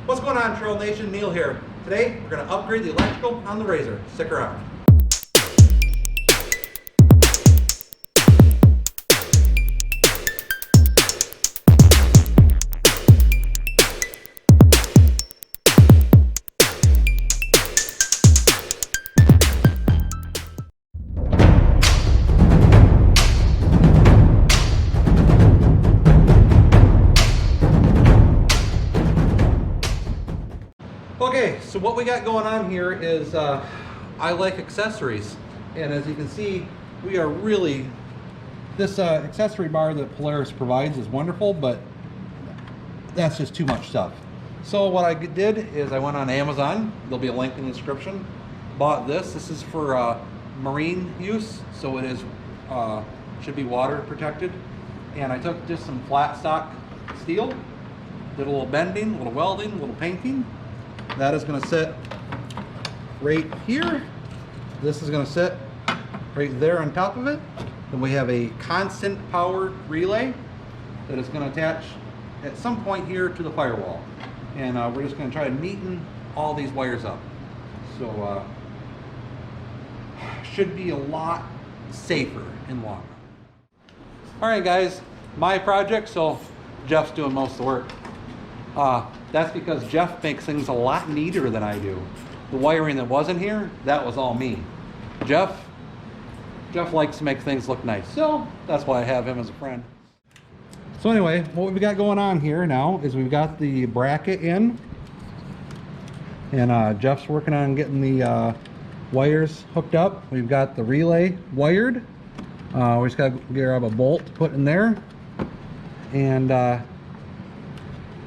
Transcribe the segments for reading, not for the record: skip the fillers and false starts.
What's going on, Trail Nation? Neil here. Today we're going to upgrade the electrical on the RZR. Stick around. Okay, so what we got going on here is I like accessories, and as you can see, we are really, this accessory bar that Polaris provides is wonderful, but that's just too much stuff. So what I did is I went on Amazon, there'll be a link in the description, bought this. This is for marine use, so it is should be water protected, and I took just some flat stock steel, did a little bending, a little welding, a little painting. That is going to sit right here. This is going to sit right there on top of it. Then we have a constant power relay that is going to attach at some point here to the firewall. And we're just going to try to neaten all these wires up. So should be a lot safer in the long run. Alright guys, my project, so Jeff's doing most of the work. That's because Jeff makes things a lot neater than I do. The wiring that wasn't here, that was all me. Jeff likes to make things look nice, so that's why I have him as a friend. So anyway, what we've got going on here now is we've got the bracket in, and Jeff's working on getting the wires hooked up. We've got the relay wired. We just got to grab a bolt to put in there, and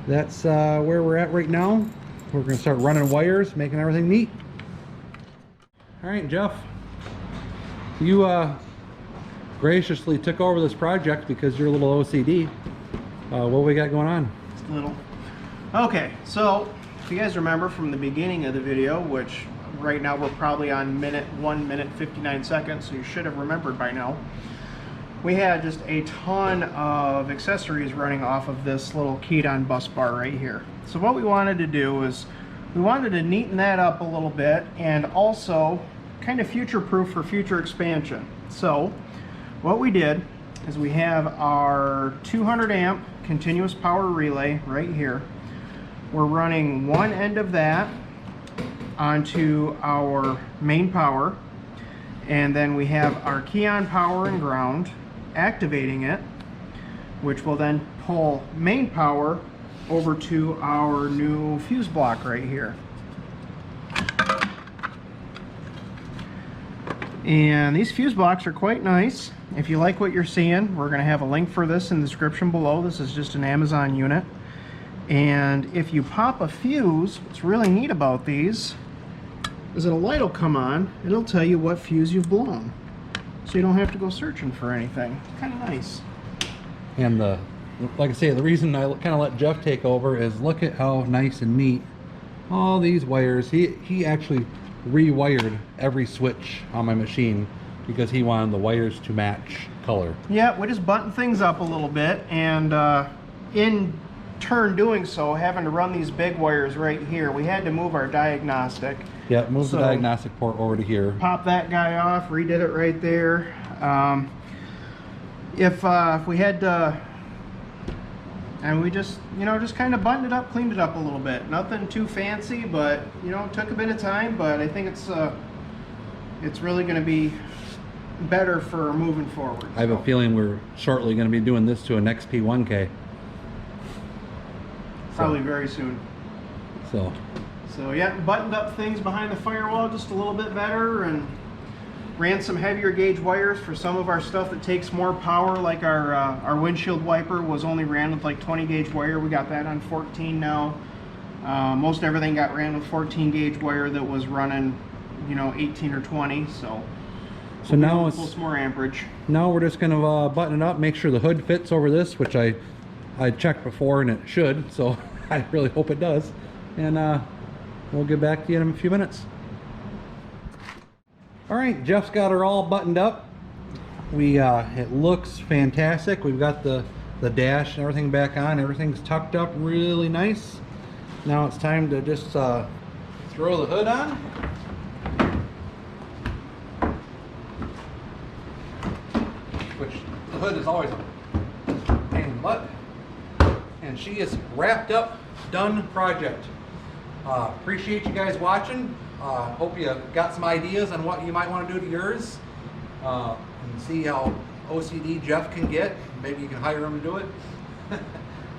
that's where we're at right now. We're going to start running wires, making everything neat. All right, Jeff, you graciously took over this project because you're a little OCD. What we got going on? Just a little. Okay, so if you guys remember from the beginning of the video, which right now we're probably on 1 minute 59 seconds, so you should have remembered by now. We had just a ton of accessories running off of this little keyed-on bus bar right here. So what we wanted to do is we wanted to neaten that up a little bit and also kind of future-proof for future expansion. So what we did is we have our 200 amp continuous power relay right here. We're running one end of that onto our main power, and then we have our key-on power and ground activating it, which will then pull main power over to our new fuse block right here. And these fuse blocks are quite nice. If you like what you're seeing, we're going to have a link for this in the description below. This is just an Amazon unit. And if you pop a fuse, what's really neat about these is that a light will come on and it'll tell you what fuse you've blown. So you don't have to go searching for anything. Kind of nice. And like I say, the reason I kind of let Jeff take over is look at how nice and neat all these wires. He actually rewired every switch on my machine because he wanted the wires to match color. Yeah, we just buttoned things up a little bit, and in turn doing so, having to run these big wires right here, we had to move our diagnostic. Yeah, move the diagnostic port over to here. Pop that guy off, redid it right there. If we had to, and we just, just kind of buttoned it up, cleaned it up a little bit. Nothing too fancy, but, it took a bit of time, but I think it's really going to be better for moving forward. I have a feeling we're shortly going to be doing this to an XP1K. Probably very soon. So yeah, buttoned up things behind the firewall just a little bit better, and ran some heavier gauge wires for some of our stuff that takes more power, like our windshield wiper was only ran with like 20 gauge wire. We got that on 14 now. Most everything got ran with 14 gauge wire that was running 18 or 20, so now it's some more amperage. Now we're just going to button it up, make sure the hood fits over this, which I checked before and it should, so I really hope it does, and we'll get back to you in a few minutes. All right, Jeff's got her all buttoned up. It looks fantastic. We've got the dash and everything back on. Everything's tucked up really nice. Now it's time to just throw the hood on. Which the hood is always a pain in the butt. And she is wrapped up, done project. Appreciate you guys watching. Hope you got some ideas on what you might want to do to yours. And see how OCD Jeff can get. Maybe you can hire him to do it.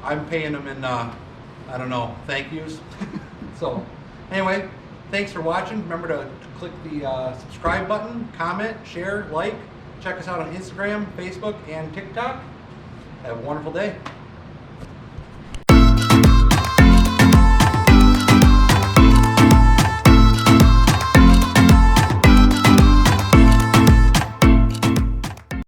I'm paying him in, I don't know, thank yous. So anyway, thanks for watching. Remember to click the subscribe button, comment, share, like. Check us out on Instagram, Facebook, and TikTok. Have a wonderful day.